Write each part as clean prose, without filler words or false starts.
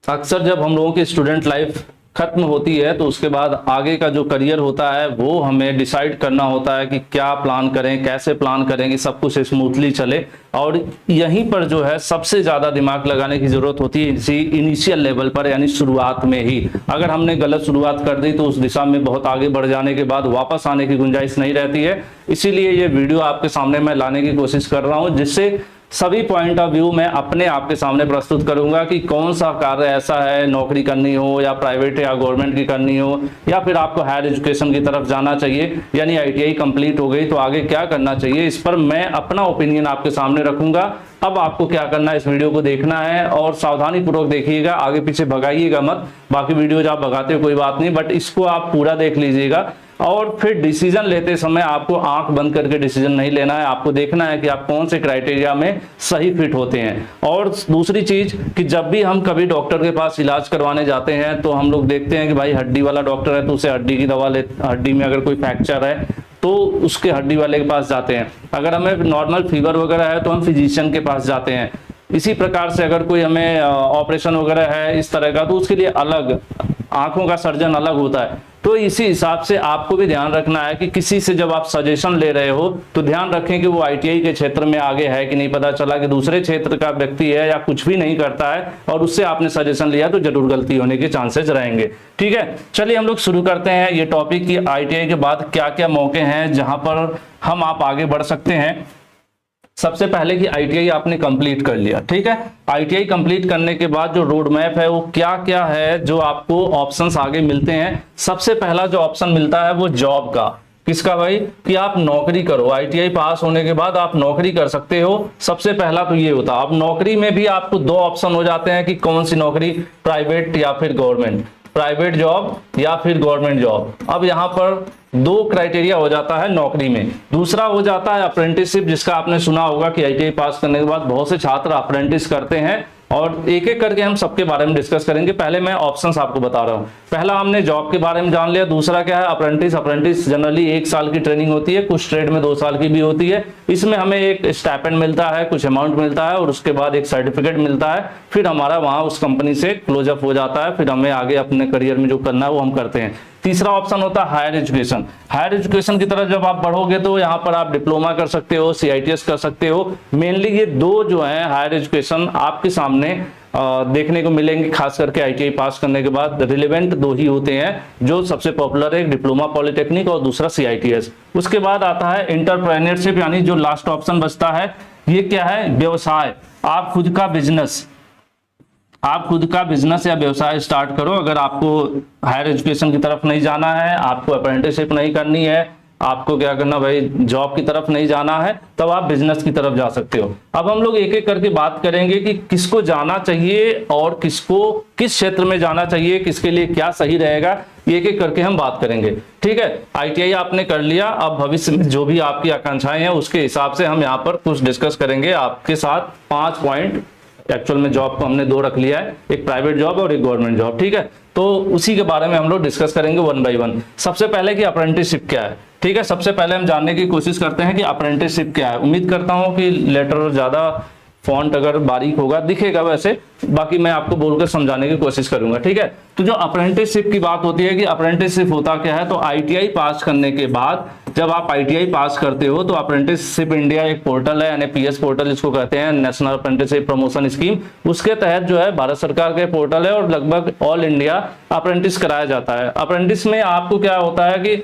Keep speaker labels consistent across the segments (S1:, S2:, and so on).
S1: अक्सर जब हम लोगों की स्टूडेंट लाइफ खत्म होती है तो उसके बाद आगे का जो करियर होता है वो हमें डिसाइड करना होता है कि क्या प्लान करें, कैसे प्लान करें कि सब कुछ स्मूथली चले। और यहीं पर जो है सबसे ज़्यादा दिमाग लगाने की ज़रूरत होती है इसी इनिशियल लेवल पर, यानी शुरुआत में ही। अगर हमने गलत शुरुआत कर दी तो उस दिशा में बहुत आगे बढ़ जाने के बाद वापस आने की गुंजाइश नहीं रहती है। इसीलिए ये वीडियो आपके सामने मैं लाने की कोशिश कर रहा हूँ, जिससे सभी पॉइंट ऑफ व्यू मैं अपने आपके सामने प्रस्तुत करूंगा कि कौन सा कार्य ऐसा है, नौकरी करनी हो या प्राइवेट या गवर्नमेंट की करनी हो, या फिर आपको हायर एजुकेशन की तरफ जाना चाहिए, यानी आईटीआई कंप्लीट हो गई तो आगे क्या करना चाहिए, इस पर मैं अपना ओपिनियन आपके सामने रखूंगा। अब आपको क्या करना है, इस वीडियो को देखना है और सावधानी पूर्वक देखिएगा, आगे पीछे भगाइएगा मत। बाकी वीडियोज आप भगाते हो कोई बात नहीं, बट इसको आप पूरा देख लीजिएगा। और फिर डिसीजन लेते समय आपको आंख बंद करके डिसीजन नहीं लेना है, आपको देखना है कि आप कौन से क्राइटेरिया में सही फिट होते हैं। और दूसरी चीज कि जब भी हम कभी डॉक्टर के पास इलाज करवाने जाते हैं तो हम लोग देखते हैं कि भाई हड्डी वाला डॉक्टर है तो उसे हड्डी की दवा ले, हड्डी में अगर कोई फ्रैक्चर है तो उसके हड्डी वाले के पास जाते हैं। अगर हमें नॉर्मल फीवर वगैरह है तो हम फिजिशियन के पास जाते हैं। इसी प्रकार से अगर कोई हमें ऑपरेशन वगैरह है इस तरह का तो उसके लिए अलग आंखों का सर्जन अलग होता है। तो इसी हिसाब से आपको भी ध्यान रखना है कि किसी से जब आप सजेशन ले रहे हो तो ध्यान रखें कि वो आईटीआई के क्षेत्र में आगे है कि नहीं। पता चला कि दूसरे क्षेत्र का व्यक्ति है या कुछ भी नहीं करता है और उससे आपने सजेशन लिया तो जरूर गलती होने के चांसेस रहेंगे। ठीक है, चलिए हम लोग शुरू करते हैं ये टॉपिक कि आईटीआई के बाद क्या क्या मौके हैं जहां पर हम आप आगे बढ़ सकते हैं। सबसे पहले कि आईटीआई आपने कंप्लीट कर लिया, ठीक है। आईटीआई कंप्लीट करने के बाद जो रोड मैप है वो क्या क्या है जो आपको ऑप्शंस आगे मिलते हैं। सबसे पहला जो ऑप्शन मिलता है वो जॉब का। किसका भाई? कि आप नौकरी करो। आईटीआई पास होने के बाद आप नौकरी कर सकते हो। सबसे पहला तो ये होता है। अब नौकरी में भी आपको दो ऑप्शन हो जाते हैं कि कौन सी नौकरी, प्राइवेट या फिर गवर्नमेंट, प्राइवेट जॉब या फिर गवर्नमेंट जॉब। अब यहाँ पर दो क्राइटेरिया हो जाता है नौकरी में। दूसरा हो जाता है अप्रेंटिसशिप, जिसका आपने सुना होगा कि आईटीआई पास करने के बाद बहुत से छात्र अप्रेंटिस करते हैं और एक एक करके हम सबके बारे में डिस्कस करेंगे। पहले मैं ऑप्शंस आपको बता रहा हूँ। पहला हमने जॉब के बारे में जान लिया। दूसरा क्या है? अप्रेंटिस। अप्रेंटिस जनरली 1 साल की ट्रेनिंग होती है, कुछ ट्रेड में 2 साल की भी होती है। इसमें हमें एक स्टाइपेंड मिलता है, कुछ अमाउंट मिलता है और उसके बाद एक सर्टिफिकेट मिलता है। फिर हमारा वहां उस कंपनी से क्लोजअप हो जाता है। फिर हमें आगे अपने करियर में जो करना है वो हम करते हैं। तीसरा ऑप्शन होता है हायर एजुकेशन। हायर एजुकेशन की तरफ जब आप बढ़ोगे तो यहाँ पर आप डिप्लोमा कर सकते हो, सीआईटीएस कर सकते हो। मेनली ये दो जो है हायर एजुकेशन आपके सामने देखने को मिलेंगे, खास करके आईटीआई पास करने के बाद। रिलेवेंट दो ही होते हैं जो सबसे पॉपुलर है, एक डिप्लोमा पॉलिटेक्निक और दूसरा सीआईटीएस। उसके बाद आता है एंटरप्रेन्योरशिप, यानी जो लास्ट ऑप्शन बचता है ये क्या है? व्यवसाय। आप खुद का बिजनेस, आप खुद का बिजनेस या व्यवसाय स्टार्ट करो। अगर आपको हायर एजुकेशन की तरफ नहीं जाना है, आपको अप्रेंटिसशिप नहीं करनी है, आपको क्या करना भाई, जॉब की तरफ नहीं जाना है, तब आप बिजनेस की तरफ जा सकते हो। अब हम लोग एक एक करके बात करेंगे कि किसको जाना चाहिए और किसको किस क्षेत्र में जाना चाहिए, किसके लिए क्या सही रहेगा, एक एक करके हम बात करेंगे। ठीक है, आईटीआई आपने कर लिया। अब भविष्य में जो भी आपकी आकांक्षाएं हैं उसके हिसाब से हम यहाँ पर कुछ डिस्कस करेंगे आपके साथ। 5 पॉइंट। एक्चुअल में जॉब को हमने 2 रख लिया है, एक प्राइवेट जॉब और एक गवर्नमेंट जॉब। ठीक है, तो उसी के बारे में हम लोग डिस्कस करेंगे 1 बाय 1। सबसे पहले कि अप्रेंटिसशिप क्या है। ठीक है, सबसे पहले हम जानने की कोशिश करते हैं कि अप्रेंटिसशिप क्या है। उम्मीद करता हूं कि लेटर ज्यादा फॉन्ट अगर बारीक होगा दिखेगा, वैसे बाकी मैं आपको बोलकर समझाने की कोशिश करूंगा। ठीक है, तो जो अप्रेंटिसशिप की बात होती है कि अप्रेंटिसशिप होता क्या है, तो आईटीआई पास करने के बाद जब आप आईटीआई पास करते हो तो अप्रेंटिसशिप इंडिया एक पोर्टल है, एनएपीएस पोर्टल इसको कहते हैं, नेशनल अप्रेंटिसशिप प्रमोशन स्कीम। उसके तहत जो है भारत सरकार के पोर्टल है और लगभग ऑल इंडिया अप्रेंटिस कराया जाता है। अप्रेंटिस में आपको क्या होता है कि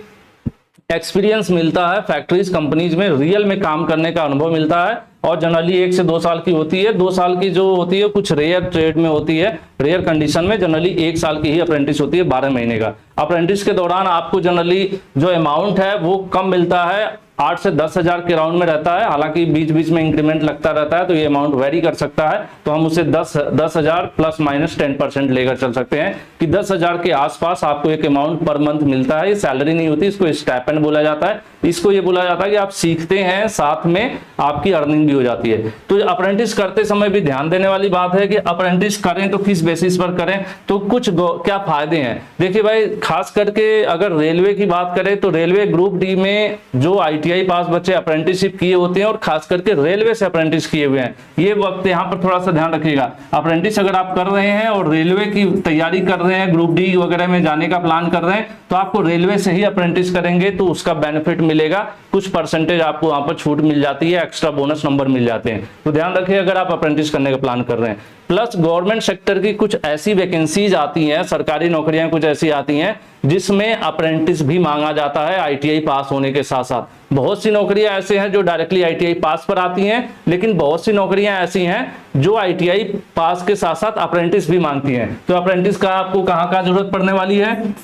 S1: एक्सपीरियंस मिलता है, फैक्ट्रीज कंपनीज में रियल में काम करने का अनुभव मिलता है और जनरली 1 से 2 साल की होती है। 2 साल की जो होती है कुछ रेयर ट्रेड में होती है, रेयर कंडीशन में जनरली 1 साल की ही अप्रेंटिस होती है, 12 महीने का। अप्रेंटिस के दौरान आपको जनरली जो अमाउंट है वो कम मिलता है, 8 से 10 हजार के राउंड में रहता है। हालांकि बीच बीच में इंक्रीमेंट लगता रहता है तो ये अमाउंट वेरी कर सकता है, तो हम उसे 10 हजार प्लस माइनस 10% लेकर चल सकते हैं कि 10 हजार के आसपास आपको एक अमाउंट पर मंथ मिलता है। ये सैलरी नहीं होती, इसको स्टाइपेंड बोला जाता है। इसको ये बोला जाता है कि आप सीखते हैं, साथ में आपकी अर्निंग भी हो जाती है। तो अप्रेंटिस करते समय भी ध्यान देने वाली बात है कि अप्रेंटिस करें तो किस बेसिस पर करें, तो कुछ क्या फायदे हैं। देखिए भाई, खास करके अगर रेलवे की बात करें तो रेलवे ग्रुप डी में जो आईटीआई ITI पास बच्चे अप्रेंटिसशिप किए होते हैं और खास करके रेलवे से अप्रेंटिस किए हुए हैं। ये वक्त यहाँ पर थोड़ा सा ध्यान रखिएगा, अप्रेंटिस अगर आप कर रहे हैं और रेलवे की तैयारी कर रहे हैं, ग्रुप डी वगैरह में जाने का प्लान कर रहे हैं, तो आपको रेलवे से ही अप्रेंटिस करेंगे तो उसका बेनिफिट मिलेगा, कुछ परसेंटेज आपको वहां पर छूट मिल जाती है, एक्स्ट्रा बोनस नंबर मिल जाते हैं। तो ध्यान रखिए अगर आप अप्रेंटिस करने का प्लान कर रहे हैं। प्लस गवर्नमेंट सेक्टर की कुछ ऐसी वैकेंसीज आती हैं, सरकारी नौकरियां कुछ ऐसी आती हैं जिसमें अप्रेंटिस भी मांगा जाता है ITI पास होने के साथ साथ। बहुत सी नौकरियां ऐसे हैं जो डायरेक्टली ITI पास पर आती हैं, लेकिन बहुत सी नौकरियां ऐसी हैं जो ITI पास के साथ साथ अप्रेंटिस भी मांगती हैं। तो अप्रेंटिस का आपको कहाँ जरूरत पड़ने वाली है?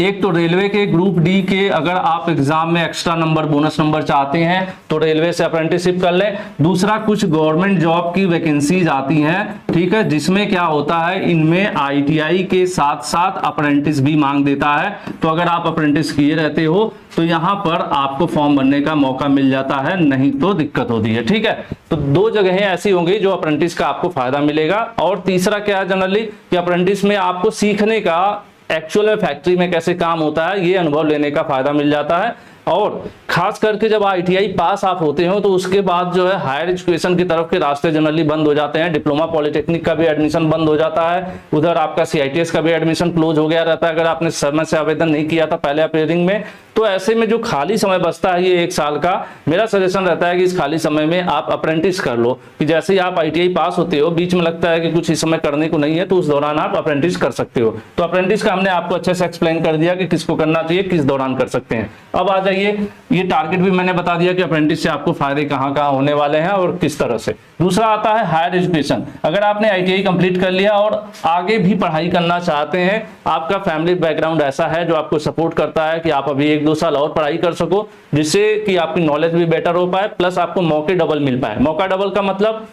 S1: एक तो रेलवे के ग्रुप डी के अगर आप एग्जाम में एक्स्ट्रा नंबर बोनस नंबर चाहते हैं तो रेलवे से अप्रेंटिसशिप कर लें। दूसरा, कुछ गवर्नमेंट जॉब की वैकेंसीज आती हैं, ठीक है, जिसमें क्या होता है, इनमें ITI के साथ साथ अप्रेंटिस भी मांग देता है। तो अगर आप अप्रेंटिस किए रहते हो तो यहां पर आपको फॉर्म भरने का मौका मिल जाता है, नहीं तो दिक्कत होती है। ठीक है, तो दो जगहें ऐसी होंगी जो अप्रेंटिस का आपको फायदा मिलेगा। और तीसरा क्या है जनरली कि अप्रेंटिस में आपको सीखने का, एक्चुअल में फैक्ट्री में कैसे काम होता है ये अनुभव लेने का फायदा मिल जाता है। और खास करके जब ITI पास आप होते हो तो उसके बाद जो है हायर एजुकेशन की तरफ के रास्ते जनरली बंद हो जाते हैं। डिप्लोमा पॉलिटेक्निक का भी एडमिशन बंद हो जाता है, उधर आपका CITS का भी एडमिशन क्लोज हो गया रहता है अगर आपने समय से आवेदन नहीं किया था पहले अपेयरिंग में। तो ऐसे में जो खाली समय बचता है ये 1 साल का, मेरा सजेशन रहता है कि इस खाली समय में आप अप्रेंटिस कर लो, कि जैसे ही आप ITI पास होते हो, बीच में लगता है कि कुछ इस समय करने को नहीं है, तो उस दौरान आप अप्रेंटिस कर सकते हो। तो अप्रेंटिस का हमने आपको अच्छे से एक्सप्लेन कर दिया कि किसको करना चाहिए, किस दौरान कर सकते हैं। अब आ जाइए, ये टारगेट भी मैंने बता दिया कि अप्रेंटिस से आपको फायदे कहाँ होने वाले हैं और किस तरह से। दूसरा आता है हायर एजुकेशन। अगर आपने ITI कंप्लीट कर लिया और आगे भी पढ़ाई करना चाहते हैं, आपका फैमिली बैकग्राउंड ऐसा है जो आपको सपोर्ट करता है कि आप अभी 1-2 साल और पढ़ाई कर सको, जिससे कि आपकी नॉलेज भी बेटर हो पाए, प्लस आपको मौके डबल मिल पाए। मौका डबल का मतलब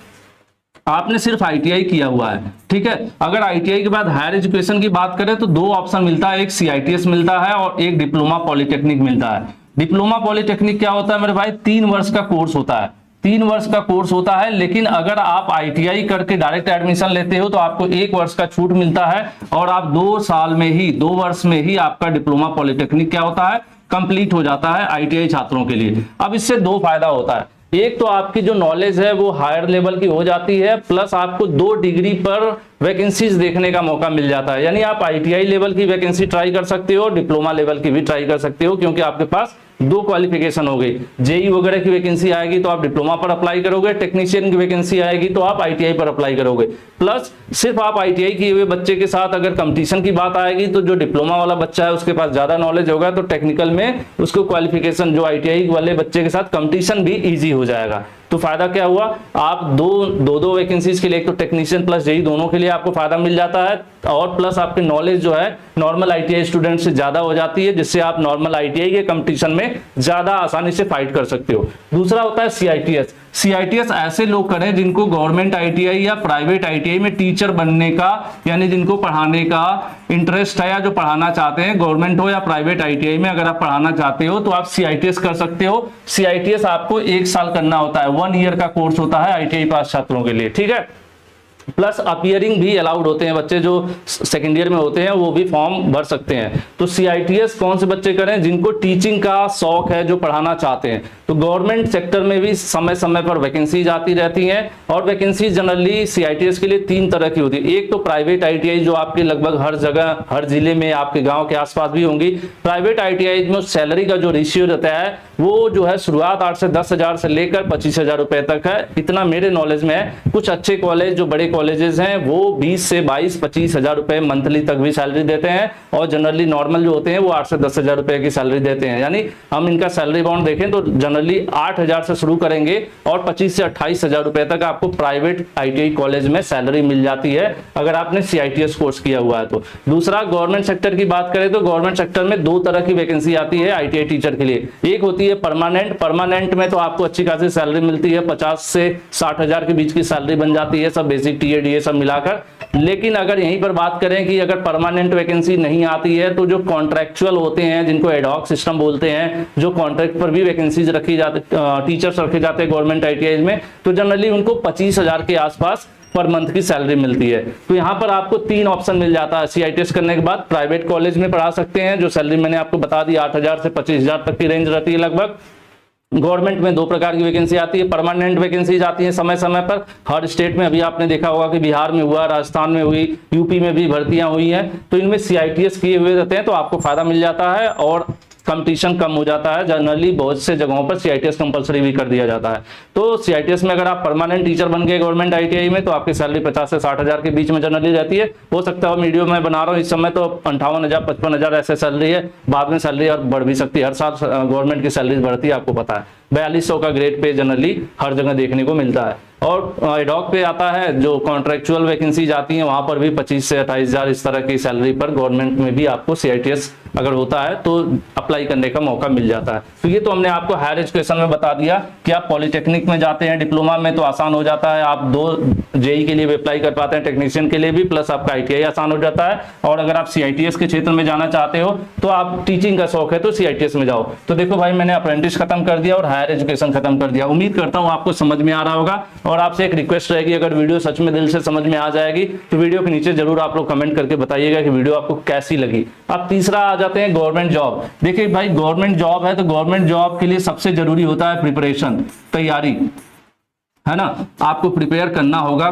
S1: आपने सिर्फ ITI किया हुआ है, ठीक है। अगर ITI के बाद हायर एजुकेशन की बात करें तो 2 ऑप्शन मिलता है, एक CITS मिलता है और एक डिप्लोमा पॉलिटेक्निक मिलता है। डिप्लोमा पॉलिटेक्निक क्या होता है मेरे भाई? 3 वर्ष का कोर्स होता है, 3 वर्ष का कोर्स होता है। लेकिन अगर आप ITI करके डायरेक्ट एडमिशन लेते हो तो आपको 1 वर्ष का छूट मिलता है और आप 2 साल में ही, 2 वर्ष में ही आपका डिप्लोमा पॉलिटेक्निक क्या होता है, कंप्लीट हो जाता है ITI छात्रों के लिए। अब इससे 2 फायदा होता है, एक तो आपकी जो नॉलेज है वो हायर लेवल की हो जाती है, प्लस आपको 2 डिग्री पर वैकेंसीज देखने का मौका मिल जाता है। यानी आप ITI लेवल की वैकेंसी ट्राई कर सकते हो, डिप्लोमा लेवल की भी ट्राई कर सकते हो, क्योंकि आपके पास 2 क्वालिफिकेशन हो गई। JEE वगैरह की वैकेंसी आएगी तो आप डिप्लोमा पर अप्लाई करोगे, टेक्नीशियन की वैकेंसी आएगी तो आप ITI पर अप्लाई करोगे। प्लस सिर्फ आप ITI किए हुए बच्चे के साथ अगर कंपटीशन की बात आएगी तो जो डिप्लोमा वाला बच्चा है उसके पास ज्यादा नॉलेज होगा, तो टेक्निकल में उसको क्वालिफिकेशन जो ITI वाले बच्चे के साथ कंपटीशन भी ईजी हो जाएगा। तो फायदा क्या हुआ, आप दो वैकेंसीज के लिए, एक तो टेक्नीशियन प्लस JEE दोनों के लिए आपको फायदा मिल जाता है, और प्लस आपकी नॉलेज जो है नॉर्मल ITI स्टूडेंट से ज्यादा हो जाती है, जिससे आप नॉर्मल ITI के कंपटीशन में ज्यादा आसानी से फाइट कर सकते हो। दूसरा होता है CITS। CITS ऐसे लोग करें जिनको गवर्नमेंट ITI या प्राइवेट ITI में टीचर बनने का, यानी जिनको पढ़ाने का इंटरेस्ट है या जो पढ़ाना चाहते हैं, गवर्नमेंट हो या प्राइवेट ITI में अगर आप पढ़ाना चाहते हो तो आप CITS कर सकते हो। CITS आपको 1 साल करना होता है, 1 ईयर का कोर्स होता है ITI पास छात्रों के लिए, ठीक है। प्लस अपियरिंग भी अलाउड होते हैं, बच्चे जो सेकेंड ईयर में होते हैं वो भी फॉर्म भर सकते हैं। तो CITS कौन से बच्चे करें? जिनको टीचिंग का शौक है, जो पढ़ाना चाहते हैं। तो गवर्नमेंट सेक्टर में भी समय समय पर वैकेंसीज आती रहती हैं, और वैकेंसीज जनरली CITS के लिए 3 तरह की होती है। एक तो प्राइवेट ITI जो आपके लगभग हर जगह, हर जिले में, आपके गांव के आसपास भी होंगी। प्राइवेट ITI में सैलरी का जो रेशियो रहता है वो जो है शुरुआत 8 से 10 हजार से लेकर 25,000 रुपए तक है, इतना मेरे नॉलेज में है। कुछ अच्छे कॉलेज, जो बड़े कॉलेजेस हैं, वो 20 से 22-25 हजार रुपए मंथली तक भी सैलरी देते हैं, और जनरली नॉर्मल जो होते हैं वो 8 से 10 हजार रुपए की सैलरी देते हैं। यानी हम इनका सैलरी बाउंड देखें तो जनरली 8 हजार से शुरू करेंगे और 25 से 28 हजार रुपए तक आपको प्राइवेट ITI कॉलेज में सैलरी मिल जाती है अगर आपने CITS कोर्स किया हुआ है तो। दूसरा, गवर्नमेंट सेक्टर की बात करें तो गवर्नमेंट सेक्टर में 2 तरह की वैकेंसी आती है ITI टीचर के लिए। एक होती है परमानेंट में तो आपको अच्छी खासी सैलरी मिलती है, 50 से 60 हजार के बीच की सैलरी बन जाती है, सब बेसिक TAD ये सब मिलाकर। लेकिन अगर यहीं पर बात करें कि अगर परमानेंट वैकेंसी नहीं आती है तो जो कॉन्ट्रैक्चुअल होते हैं, जिनको एडहॉक सिस्टम बोलते हैं, जो कॉन्ट्रैक्ट पर भी वैकेंसीज रखी जाती, टीचर्स रखे जाते हैं गवर्नमेंट ITI में, तो जनरली उनको 25 हजार के आसपास पर मंथ की सैलरी मिलती है। तो यहाँ पर आपको 3 ऑप्शन मिल जाता है। CITS करने के बाद प्राइवेट कॉलेज में पढ़ा सकते हैं, जो सैलरी मैंने आपको बता दी 8 हजार से 25 हजार तक की रेंज रहती है लगभग। गवर्नमेंट में दो प्रकार की वैकेंसी आती है, परमानेंट वैकेंसीज आती है समय समय पर, हर स्टेट में। अभी आपने देखा होगा कि बिहार में हुआ, राजस्थान में हुई, यूपी में भी भर्तियां हुई हैं, तो इनमें CITS किए हुए रहते हैं, तो आपको फायदा मिल जाता है और कंपटीशन कम हो जाता है। जनरली बहुत से जगहों पर CITS कंपलसरी भी कर दिया जाता है। तो CITS में अगर आप परमानेंट टीचर बन गए गवर्नमेंट ITI में, तो आपकी सैलरी 50 से 60 हजार के बीच में जनरली रहती है। हो सकता है वीडियो में बना रहा हूँ इस समय तो 58,000 55,000 ऐसे सैलरी है, बाद में सैलरी और बढ़ भी सकती है। हर साल गवर्नमेंट की सैलरी बढ़ती है, आपको पता है। 4200 का ग्रेड पे जनरली हर जगह देखने को मिलता है। और एडॉक पे आता है, जो कॉन्ट्रेक्चुअल वैकेंसी जाती है, वहां पर भी 25 से 28 हजार इस तरह की सैलरी पर गवर्नमेंट में भी आपको CITS अगर होता है तो अप्लाई करने का मौका मिल जाता है। तो ये तो हमने आपको हायर एजुकेशन में बता दिया कि आप पॉलिटेक्निक में जाते हैं, डिप्लोमा में, तो आसान हो जाता है, आप 2 JEE के लिए भी अप्लाई कर पाते हैं, टेक्नीशियन के लिए भी, प्लस आपका ITI आसान हो जाता है। और अगर आप CITS के क्षेत्र में जाना चाहते हो, तो आप टीचिंग का शौक है तो CITS में जाओ। तो देखो भाई, मैंने अप्रेंटिस खत्म कर दिया और हायर एजुकेशन खत्म कर दिया। उम्मीद करता हूँ आपको समझ में आ रहा होगा। और आपसे एक रिक्वेस्ट रहेगी, अगर वीडियो सच में दिल से समझ में आ जाएगी तो वीडियो के नीचे जरूर आप लोग कमेंट करके बताइएगा कि वीडियो आपको कैसी लगी। अब तीसरा आ जाते हैं गवर्नमेंट जॉब। देखिए भाई, गवर्नमेंट जॉब है तो गवर्नमेंट जॉब के लिए सबसे जरूरी होता है प्रिपरेशन, तैयारी, है ना। आपको प्रिपेयर करना होगा,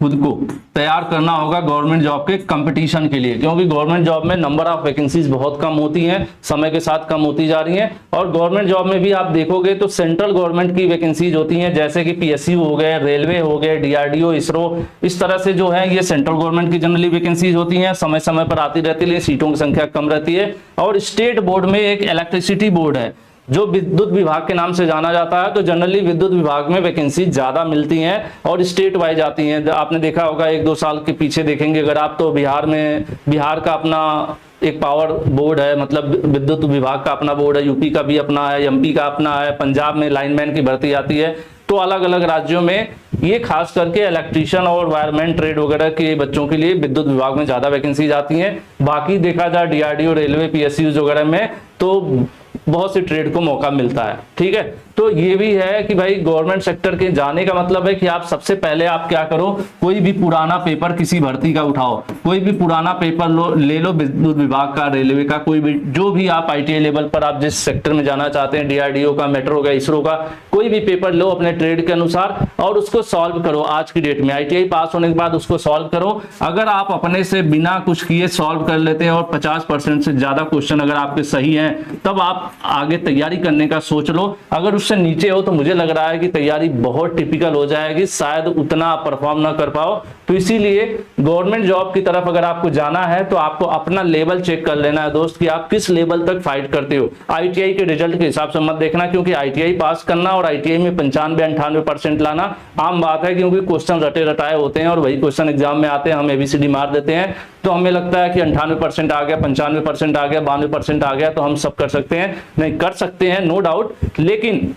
S1: खुद को तैयार करना होगा गवर्नमेंट जॉब के कंपटीशन के लिए, क्योंकि गवर्नमेंट जॉब में नंबर ऑफ वैकेंसीज बहुत कम होती हैं, समय के साथ कम होती जा रही हैं। और गवर्नमेंट जॉब में भी आप देखोगे तो सेंट्रल गवर्नमेंट की वैकेंसीज होती हैं, जैसे कि PSU हो गए, रेलवे हो गए, DRDO, ISRO, इस तरह से जो है ये सेंट्रल गवर्नमेंट की जनरली वैकेंसीज होती हैं, समय समय पर आती रहती है, सीटों की संख्या कम रहती है। और स्टेट बोर्ड में एक इलेक्ट्रिसिटी बोर्ड है जो विद्युत विभाग के नाम से जाना जाता है, तो जनरली विद्युत विभाग में वैकेंसी ज्यादा मिलती हैं और स्टेट वाइज आती हैं। आपने देखा होगा 1-2 साल के पीछे देखेंगे अगर आप, तो बिहार का अपना एक पावर बोर्ड है, मतलब विद्युत विभाग का अपना बोर्ड है, यूपी का भी अपना है, MP का अपना है, पंजाब में लाइनमैन की भर्ती आती है। तो अलग अलग राज्यों में ये खास करके इलेक्ट्रीशियन और वायरमैन ट्रेड वगैरह के बच्चों के लिए विद्युत विभाग में ज्यादा वैकेंसी आती हैं। बाकी देखा जाए DRDO, रेलवे, PSUs वगैरह में तो बहुत से ट्रेड को मौका मिलता है। ठीक है, तो ये भी है कि भाई गवर्नमेंट सेक्टर के जाने का मतलब है कि आप सबसे पहले आप क्या करो, कोई भी पुराना पेपर किसी भर्ती का उठाओ, कोई भी पुराना पेपर ले लो, विद्युत विभाग का, रेलवे का, कोई भी, जो भी आप ITI लेवल पर आप जिस सेक्टर में जाना चाहते हैं, DRDO का, मेट्रो का, ISRO का, कोई भी पेपर लो अपने ट्रेड के अनुसार और उसको सॉल्व करो। आज की डेट में ITI पास होने के बाद उसको सॉल्व करो। अगर आप अपने से बिना कुछ किए सॉल्व कर लेते हैं और 50% से ज्यादा क्वेश्चन अगर आपके सही हैं, तब आप आगे तैयारी करने का सोच लो। अगर उससे नीचे हो तो मुझे लग रहा है कि तैयारी बहुत टिपिकल हो जाएगी, शायद उतना परफॉर्म ना कर पाओ। तो इसीलिए गवर्नमेंट जॉब की तरफ अगर आपको जाना है तो आपको अपना लेवल चेक कर लेना है दोस्त, कि आप किस लेवल तक फाइट करते हो। ITI के रिजल्ट के हिसाब से मत देखना, क्योंकि ITI पास करना और ITI में 95-98% लाना आम बात है, क्योंकि क्वेश्चन रटे रटाए होते हैं और वही क्वेश्चन एग्जाम में आते हैं, हम ABCD मार देते हैं तो हमें लगता है कि 98% आ गया, 95% आ गया, 92% आ गया तो हम सब कर सकते हैं। नहीं, कर सकते हैं, नो डाउट, लेकिन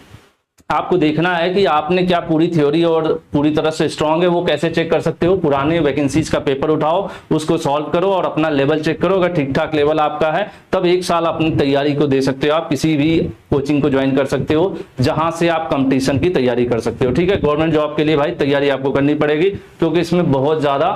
S1: आपको देखना है कि आपने क्या पूरी थ्योरी और पूरी तरह से स्ट्रांग है वो कैसे चेक कर सकते हो। पुराने वैकेंसीज का पेपर उठाओ, उसको सॉल्व करो और अपना लेवल चेक करो। अगर ठीक ठाक लेवल आपका है तब 1 साल अपनी तैयारी को दे सकते हो। आप किसी भी कोचिंग को ज्वाइन कर सकते हो जहां से आप कंपटीशन की तैयारी कर सकते हो। ठीक है, गवर्नमेंट जॉब के लिए भाई तैयारी आपको करनी पड़ेगी, क्योंकि इसमें बहुत ज्यादा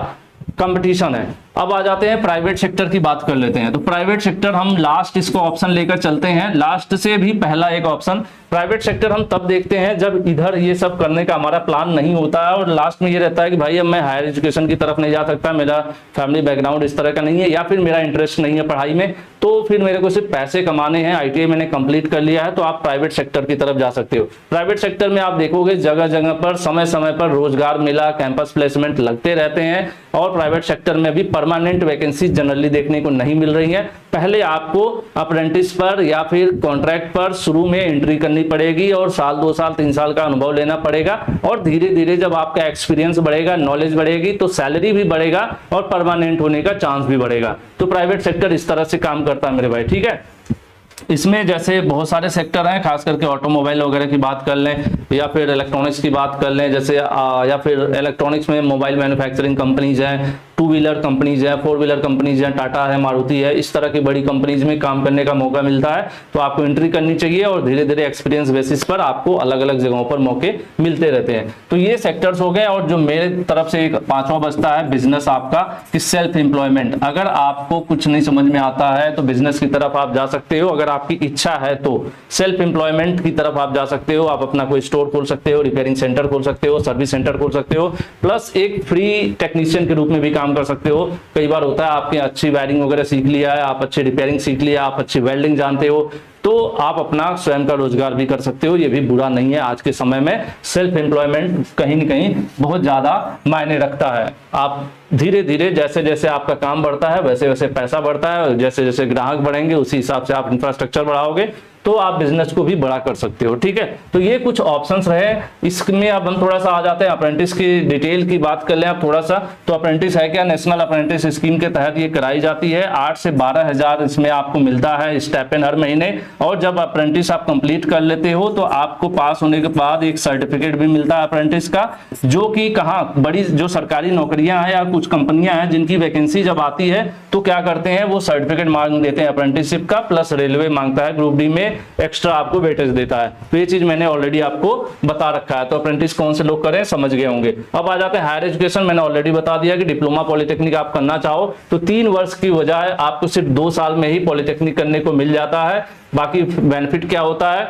S1: कंपटीशन है। अब आ जाते हैं प्राइवेट सेक्टर की बात कर लेते हैं। तो प्राइवेट सेक्टर हम लास्ट इसको ऑप्शन लेकर चलते हैं, लास्ट से भी पहला एक ऑप्शन। प्राइवेट सेक्टर हम तब देखते हैं जब इधर ये सब करने का हमारा प्लान नहीं होता है और लास्ट में ये रहता है कि भाई अब मैं हायर एजुकेशन की तरफ नहीं जा सकता, मेरा फैमिली बैकग्राउंड इस तरह का नहीं है, या फिर मेरा इंटरेस्ट नहीं है पढ़ाई में, तो फिर मेरे को सिर्फ पैसे कमाने हैं, ITI मैंने कंप्लीट कर लिया है, तो आप प्राइवेट सेक्टर की तरफ जा सकते हो। प्राइवेट सेक्टर में आप देखोगे जगह जगह पर समय समय पर रोजगार मेला, कैंपस प्लेसमेंट लगते रहते हैं और प्राइवेट सेक्टर में भी परमानेंट वैकेंसी जनरली देखने को नहीं मिल रही है। पहले आपको अप्रेंटिस पर या फिर कॉन्ट्रैक्ट पर शुरू में एंट्री करनी पड़ेगी और 1 2 साल 3 साल का अनुभव लेना पड़ेगा, और धीरे धीरे जब आपका एक्सपीरियंस बढ़ेगा, नॉलेज बढ़ेगी, तो सैलरी भी बढ़ेगा और परमानेंट होने का चांस भी बढ़ेगा। तो प्राइवेट सेक्टर इस तरह से काम करता है मेरे भाई। ठीक है, इसमें जैसे बहुत सारे सेक्टर हैं, खास करके ऑटोमोबाइल वगैरह की बात कर लें या फिर इलेक्ट्रॉनिक्स की बात कर लें, जैसे या फिर इलेक्ट्रॉनिक्स में मोबाइल मैन्युफैक्चरिंग कंपनीज हैं, 2 व्हीलर कंपनीज हैं, 4 व्हीलर कंपनीज हैं, टाटा है, मारुति है, इस तरह की बड़ी कंपनीज में काम करने का मौका मिलता है। तो आपको एंट्री करनी चाहिए और धीरे धीरे एक्सपीरियंस बेसिस पर आपको अलग अलग जगहों पर मौके मिलते रहते हैं। तो ये सेक्टर्स हो गए। और जो मेरे तरफ से एक 5वां बचता है बिजनेस आपका, कि सेल्फ एम्प्लॉयमेंट। अगर आपको कुछ नहीं समझ में आता है तो बिजनेस की तरफ आप जा सकते हो। अगर अगर आपकी इच्छा है तो सेल्फ एम्प्लॉयमेंट की तरफ आप जा सकते हो। आप अपना कोई स्टोर खोल सकते हो, रिपेयरिंग सेंटर खोल सकते हो, सर्विस सेंटर खोल सकते हो, प्लस एक फ्री टेक्नीशियन के रूप में भी काम कर सकते हो। कई बार होता है आपकी अच्छी वायरिंग वगैरह सीख लिया है, आप अच्छी रिपेयरिंग सीख लिया, आप अच्छी वेल्डिंग जानते हो, तो आप अपना स्वयं का रोजगार भी कर सकते हो। ये भी बुरा नहीं है। आज के समय में सेल्फ एम्प्लॉयमेंट कहीं न कहीं बहुत ज्यादा मायने रखता है। आप धीरे धीरे जैसे जैसे आपका काम बढ़ता है वैसे वैसे पैसा बढ़ता है, जैसे जैसे ग्राहक बढ़ेंगे उसी हिसाब से आप इंफ्रास्ट्रक्चर बढ़ाओगे तो आप बिजनेस को भी बड़ा कर सकते हो। ठीक है, तो ये कुछ ऑप्शंस रहे। इसमें अब हम थोड़ा सा आ जाते हैं अप्रेंटिस की डिटेल की बात कर लें आप थोड़ा सा। तो अप्रेंटिस है क्या? नेशनल अप्रेंटिस स्कीम के तहत ये कराई जाती है। 8 से 12 हजार इसमें आपको मिलता है स्टाइपेंड हर महीने। और जब अप्रेंटिस आप कंप्लीट कर लेते हो तो आपको पास होने के बाद एक सर्टिफिकेट भी मिलता है अप्रेंटिस का, जो कि कहाँ बड़ी जो सरकारी नौकरियां हैं या कुछ कंपनियां हैं जिनकी वैकेंसी जब आती है तो क्या करते हैं वो सर्टिफिकेट मांग देते हैं अप्रेंटिसशिप का, प्लस रेलवे मांगता है ग्रुप डी में एक्स्ट्रा आपको वेटेज देता है। तो ये चीज मैंने ऑलरेडी आपको बता रखा है। तो अप्रेंटिस कौन से लोग करें समझ गए होंगे। अब आ जाते हैं हायर एजुकेशन। मैंने ऑलरेडी बता दिया कि डिप्लोमा पॉलिटेक्निक आप करना चाहो तो 3 वर्ष की बजाय आपको सिर्फ 2 साल में ही पॉलिटेक्निक करने को मिल जाता है। बाकी बेनिफिट क्या होता है,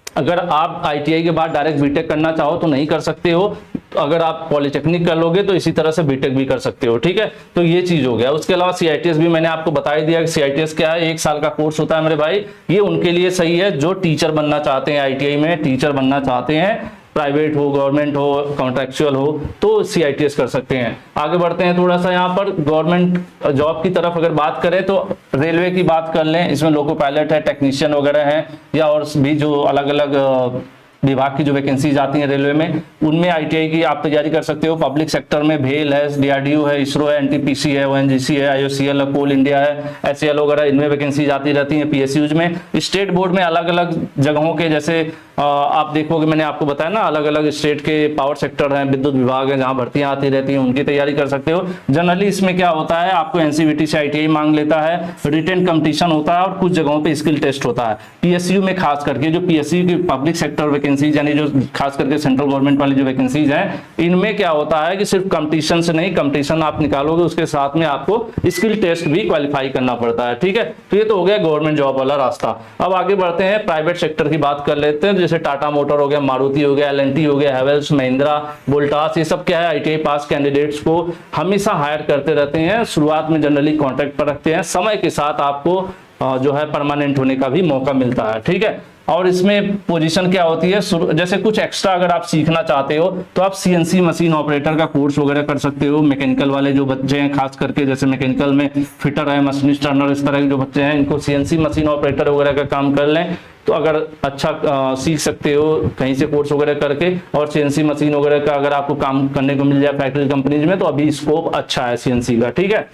S1: अगर आप आईटीआई के बाद डायरेक्ट बीटेक करना चाहो तो नहीं कर सकते हो। तो अगर आप पॉलिटेक्निक कर लोगे तो इसी तरह से बीटेक भी कर सकते हो। ठीक है, तो ये चीज हो गया। उसके अलावा सीआईटीएस भी मैंने आपको बता ही दिया कि सीआईटीएस क्या है। 1 साल का कोर्स होता है मेरे भाई। ये उनके लिए सही है जो टीचर बनना चाहते हैं, आईटीआई में टीचर बनना चाहते हैं, प्राइवेट हो, गवर्नमेंट हो, कॉन्ट्रेक्चुअल हो, तो सीआईटीएस कर सकते हैं। आगे बढ़ते हैं थोड़ा सा यहाँ पर गवर्नमेंट जॉब की तरफ अगर बात करें तो रेलवे की बात कर लें। इसमें लोको पायलट है, टेक्नीशियन वगैरह है, या और भी जो अलग अलग विभाग की जो वैकेंसीज आती हैं रेलवे में, उनमें आईटीआई की आप तैयारी कर सकते हो। पब्लिक सेक्टर में भेल है, डीआरडीओ है, इसरो है, एनटीपीसी है, ओएनजीसी है, आईओसीएल है, कोल इंडिया है, एचएएल वगैरह, इनमें वैकेंसीज आती रहती हैं। पीएसयूज में, स्टेट बोर्ड में अलग अलग जगहों के, जैसे आप देखोगे मैंने आपको बताया ना, अलग अलग स्टेट के पावर सेक्टर हैं, विद्युत विभाग है, जहां भर्तियां आती रहती हैं, उनकी तैयारी कर सकते हो। जनरली इसमें क्या होता है, आपको एनसीवीटी से आईटीआई मांग लेता है, रिटेन कंपटीशन होता है और कुछ जगहों पे स्किल टेस्ट होता है। पीएसयू में खास करके जो पीएसयू की पब्लिक सेक्टर वैकेंसीज यानी जो खास करके सेंट्रल गवर्नमेंट वाली जो वैकेंसीज हैं, इनमें क्या होता है कि सिर्फ कंपटीशन से नहीं, कंपटीशन आप निकालोगे उसके साथ में आपको स्किल टेस्ट भी क्वालिफाई करना पड़ता है। ठीक है, तो ये तो हो गया गवर्नमेंट जॉब वाला रास्ता। अब आगे बढ़ते हैं प्राइवेट सेक्टर की बात कर लेते हैं। जैसे टाटा मोटर हो गया, मारुति हो गया, एलएनटी हो गया, हैवेल्स, महिंद्रा, वोल्टास, ये सब क्या है, आईटीआई पास कैंडिडेट्स को हमेशा हायर करते रहते हैं। शुरुआत में जनरली कॉन्ट्रैक्ट पर रखते हैं, समय के साथ आपको जो है परमानेंट होने का भी मौका मिलता है। ठीक है, और इसमें पोजीशन क्या होती है, जैसे कुछ एक्स्ट्रा अगर आप सीखना चाहते हो तो आप सीएनसी मशीन ऑपरेटर का कोर्स वगैरह कर सकते हो। मैकेनिकल वाले जो बच्चे हैं, खास करके जैसे मैकेनिकल में फिटर है, मशीनिस्ट, टर्नर, इस तरह के जो बच्चे हैं, इनको सीएनसी मशीन ऑपरेटर वगैरह का काम कर लें तो अगर अच्छा सीख सकते हो कहीं से कोर्स वगैरह करके। और सीएनसी मशीन वगैरह का अगर आपको काम करने को मिल जाए फैक्ट्री कंपनीज में तो अभी स्कोप अच्छा है सीएनसी का। ठीक है,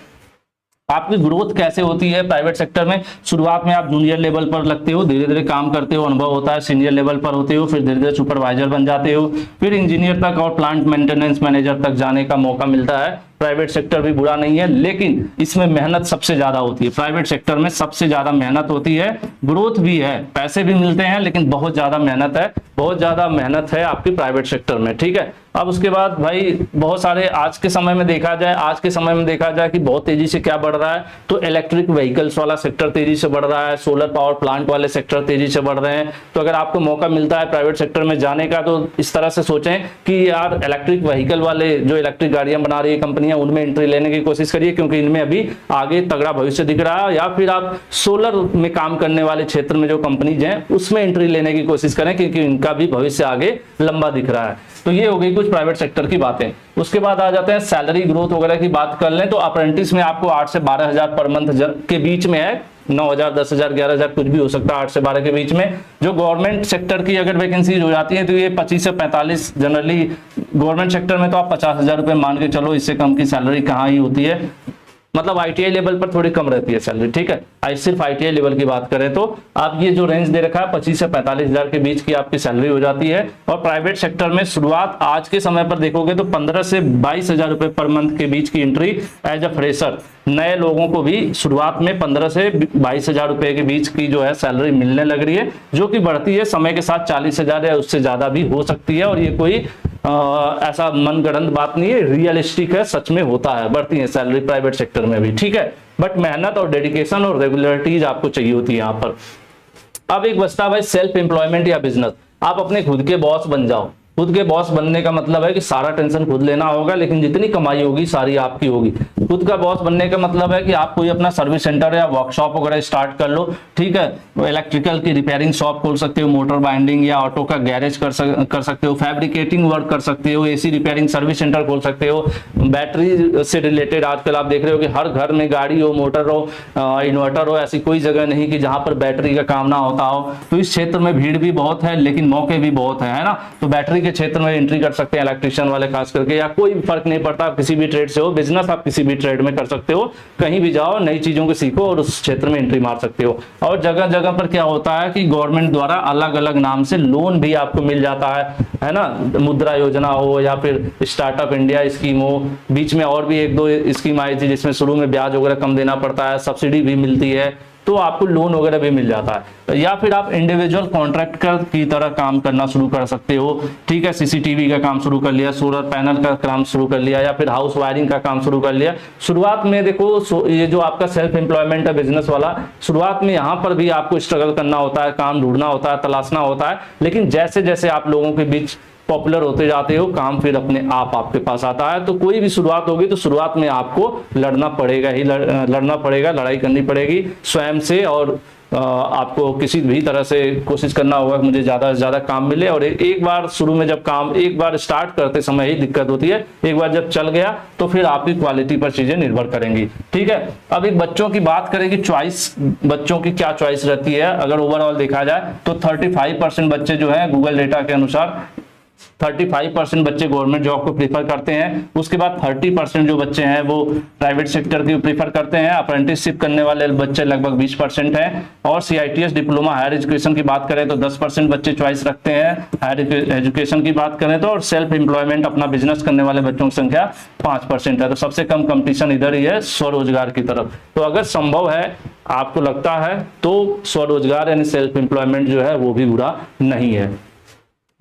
S1: आपकी ग्रोथ कैसे होती है प्राइवेट सेक्टर में, शुरुआत में आप जूनियर लेवल पर लगते हो, धीरे धीरे काम करते हो, अनुभव होता है, सीनियर लेवल पर होते हो, फिर धीरे धीरे सुपरवाइजर बन जाते हो, फिर इंजीनियर तक और प्लांट मेंटेनेंस मैनेजर तक जाने का मौका मिलता है। प्राइवेट सेक्टर भी बुरा नहीं है, लेकिन इसमें मेहनत सबसे ज्यादा होती है। प्राइवेट सेक्टर में सबसे ज्यादा मेहनत होती है, ग्रोथ भी है, पैसे भी मिलते हैं, लेकिन बहुत ज्यादा मेहनत है, बहुत ज्यादा मेहनत है आपकी प्राइवेट सेक्टर में। ठीक है, अब उसके बाद भाई बहुत सारे आज के समय में देखा जाए कि बहुत तेजी से क्या बढ़ रहा है, तो इलेक्ट्रिक व्हीकल्स वाला सेक्टर तेजी से बढ़ रहा है, सोलर पावर प्लांट वाले सेक्टर तेजी से बढ़ रहे हैं। तो अगर आपको मौका मिलता है प्राइवेट सेक्टर में जाने का तो इस तरह से सोचें कि यार इलेक्ट्रिक व्हीकल वाले जो इलेक्ट्रिक गाड़ियां बना रही है कंपनियां, उनमें एंट्री लेने की कोशिश करिए, क्योंकि इनमें अभी आगे तगड़ा भविष्य दिख रहा है। या फिर आप सोलर में काम करने वाले क्षेत्र में जो कंपनीज हैं उसमें एंट्री लेने की कोशिश करें, क्योंकि इनका भी भविष्य आगे लंबा दिख रहा है। तो ये हो गई कुछ प्राइवेट सेक्टर की बातें। उसके बाद आ जाते हैं सैलरी ग्रोथ वगैरह की बात कर लें तो अप्रेंटिस में आपको 8 से 12 हजार पर मंथ के बीच में है, 9,000, 10,000, 11,000 कुछ भी हो सकता है, 8 से 12 के बीच में। जो गवर्नमेंट सेक्टर की अगर वैकेंसी हो जाती है तो ये 25 से 45, जनरली गवर्नमेंट सेक्टर में तो आप 50,000 रुपए मान के चलो, इससे कम की सैलरी कहाँ ही होती है। मतलब आईटीआई लेवल पर थोड़ी कम रहती है सैलरी। ठीक है, सिर्फ आईटीआई लेवल की बात करें तो आप ये जो रेंज दे रखा है 25 से 45 हजार के बीच की आपकी सैलरी हो जाती है। और प्राइवेट सेक्टर में शुरुआत आज के समय पर देखोगे तो 15 से 22 हजार रुपए पर मंथ के बीच की एंट्री एज अ फ्रेशर, नए लोगों को भी शुरुआत में 15 से 22 हजार रुपए के बीच की जो है सैलरी मिलने लग रही है, जो कि बढ़ती है समय के साथ 40 हजार या उससे ज्यादा भी हो सकती है। और ये कोई ऐसा मनगढ़ंत बात नहीं है, रियलिस्टिक है, सच में होता है, बढ़ती है सैलरी प्राइवेट सेक्टर में भी। ठीक है, बट मेहनत और डेडिकेशन और रेगुलरिटीज आपको चाहिए होती है यहाँ पर। अब एक बचता है भाई सेल्फ एम्प्लॉयमेंट या बिजनेस। आप अपने खुद के बॉस बन जाओ। खुद के बॉस बनने का मतलब है कि सारा टेंशन खुद लेना होगा, लेकिन जितनी कमाई होगी सारी आपकी होगी। खुद का बॉस बनने का मतलब है कि आप कोई अपना सर्विस सेंटर या वर्कशॉप वगैरह स्टार्ट कर लो, ठीक है। इलेक्ट्रिकल की रिपेयरिंग शॉप खोल सकते हो, मोटर बाइंडिंग या ऑटो का गैरेज कर सकते हो, फैब्रिकेटिंग वर्क कर सकते हो, एसी रिपेयरिंग सर्विस सेंटर खोल सकते हो। बैटरी से रिलेटेड आजकल आप देख रहे हो कि हर घर में गाड़ी हो, मोटर हो, इन्वर्टर हो, ऐसी कोई जगह नहीं कि जहां पर बैटरी का काम ना होता हो। तो इस क्षेत्र में भीड़ भी बहुत है लेकिन मौके भी बहुत है ना। तो बैटरी के क्षेत्र में एंट्री कर सकते हैं इलेक्ट्रिशियन वाले खास करके, या कोई फर्क नहीं पड़ता, आप किसी भी ट्रेड से हो, बिजनेस आप किसी भी ट्रेड में कर सकते हो। कहीं भी जाओ, नई चीजों को सीखो और उस क्षेत्र में एंट्री मार सकते हो। और जगह जगह पर क्या होता है कि गवर्नमेंट द्वारा अलग अलग नाम से लोन भी आपको मिल जाता है ना। मुद्रा योजना हो या फिर स्टार्टअप इंडिया स्कीम हो, बीच में और भी एक दो स्कीम आई थी जिसमें शुरू में ब्याज वगैरह कम देना पड़ता है, सब्सिडी भी मिलती है, तो आपको लोन वगैरह भी मिल जाता है। या फिर आप इंडिविजुअल कॉन्ट्रैक्टर की तरह काम करना शुरू कर सकते हो, ठीक है। सीसीटीवी का काम शुरू कर लिया, सोलर पैनल का काम शुरू कर लिया, या फिर हाउस वायरिंग का काम शुरू कर लिया। शुरुआत में देखो ये जो आपका सेल्फ एम्प्लॉयमेंट है बिजनेस वाला, शुरुआत में यहाँ पर भी आपको स्ट्रगल करना होता है, काम ढूंढना होता है, तलाशना होता है। लेकिन जैसे जैसे आप लोगों के बीच पॉपुलर होते जाते हो, काम फिर अपने आप आपके पास आता है। तो कोई भी शुरुआत होगी तो शुरुआत में आपको लड़ना पड़ेगा ही, लड़ना पड़ेगा, लड़ाई करनी पड़ेगी स्वयं से। और आपको किसी भी तरह से कोशिश करना होगा कि मुझे ज्यादा से ज्यादा काम मिले। और एक बार शुरू में जब काम एक बार स्टार्ट करते समय ही दिक्कत होती है, एक बार जब चल गया तो फिर आपकी क्वालिटी पर चीजें निर्भर करेंगी, ठीक है। अब एक बच्चों की बात करें कि चॉइस, बच्चों की क्या चॉइस रहती है। अगर ओवरऑल देखा जाए तो 35% बच्चे जो है गूगल डेटा के अनुसार 35% बच्चे गवर्नमेंट जॉब को प्रीफर करते हैं। उसके बाद 30% जो बच्चे हैं वो प्राइवेट सेक्टर की प्रीफर करते हैं। अप्रेंटिसशिप करने वाले बच्चे लगभग 20% हैं। और CITS डिप्लोमा हायर एजुकेशन की बात करें तो 10% बच्चे चॉइस रखते हैं हायर एजुकेशन की बात करें तो। और सेल्फ एम्प्लॉयमेंट अपना बिजनेस करने वाले बच्चों की संख्या 5% है। तो सबसे कम कंपटीशन इधर ही है, स्वरोजगार की तरफ। तो अगर संभव है, आपको लगता है, तो स्वरोजगार यानी सेल्फ एम्प्लॉयमेंट जो है वो भी बुरा नहीं है।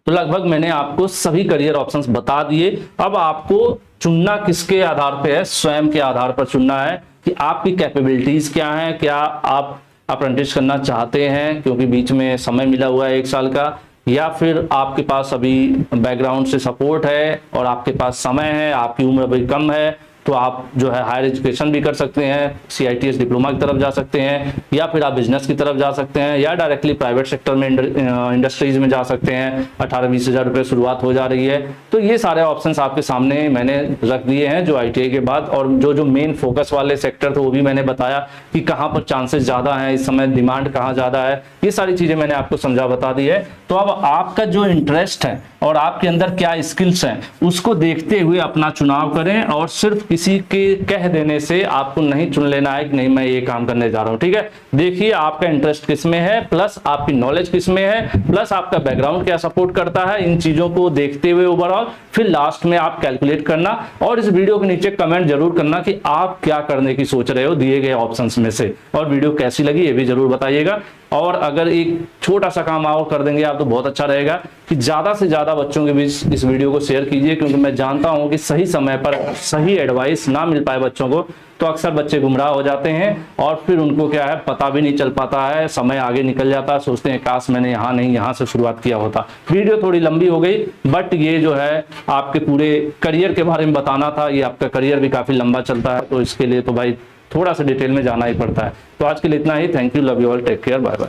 S1: तो लगभग मैंने आपको सभी करियर ऑप्शंस बता दिए। अब आपको चुनना किसके आधार पे है, स्वयं के आधार पर चुनना है कि आपकी कैपेबिलिटीज क्या है। क्या आप अप्रेंटिस करना चाहते हैं क्योंकि बीच में समय मिला हुआ है 1 साल का, या फिर आपके पास अभी बैकग्राउंड से सपोर्ट है और आपके पास समय है, आपकी उम्र अभी कम है, तो आप जो है हायर एजुकेशन भी कर सकते हैं, CITS डिप्लोमा की तरफ जा सकते हैं, या फिर आप बिजनेस की तरफ जा सकते हैं, या डायरेक्टली प्राइवेट सेक्टर में इंडस्ट्रीज में जा सकते हैं। 18-20 हज़ार रुपये शुरुआत हो जा रही है। तो ये सारे ऑप्शंस आपके सामने मैंने रख दिए हैं जो ITI के बाद। और जो मेन फोकस वाले सेक्टर थे वो भी मैंने बताया कि कहाँ पर चांसेस ज़्यादा हैं, इस समय डिमांड कहाँ ज़्यादा है, ये सारी चीज़ें मैंने आपको समझा बता दी है। तो अब आपका जो इंटरेस्ट है और आपके अंदर क्या स्किल्स हैं उसको देखते हुए अपना चुनाव करें। और सिर्फ किसी के कह देने से आपको नहीं चुन लेना है कि नहीं मैं ये काम करने जा रहा हूं, ठीक है। देखिए आपका इंटरेस्ट किस में है, प्लस आपकी नॉलेज किस में है, प्लस आपका बैकग्राउंड क्या सपोर्ट करता है। इन चीजों को देखते हुए ओवरऑल फिर लास्ट में आप कैलकुलेट करना। और इस वीडियो के नीचे कमेंट जरूर करना कि आप क्या करने की सोच रहे हो दिए गए ऑप्शंस में से। और वीडियो कैसी लगी ये भी जरूर बताइएगा। और अगर एक छोटा सा काम और कर देंगे आप तो बहुत अच्छा रहेगा कि ज्यादा से ज्यादा बच्चों के बीच इस वीडियो को शेयर कीजिए, क्योंकि मैं जानता हूं कि सही समय पर सही एडवाइस ना मिल पाए बच्चों को तो अक्सर बच्चे गुमराह हो जाते हैं और फिर उनको क्या है पता भी नहीं चल पाता है, समय आगे निकल जाता है, सोचते हैं काश मैंने यहाँ नहीं यहाँ से शुरुआत किया होता। वीडियो थोड़ी लंबी हो गई बट ये जो है आपके पूरे करियर के बारे में बताना था। ये आपका करियर भी काफी लंबा चलता है तो इसके लिए तो भाई थोड़ा सा डिटेल में जाना ही पड़ता है। तो आज के लिए इतना ही। Thank you, love you all, take care, bye bye.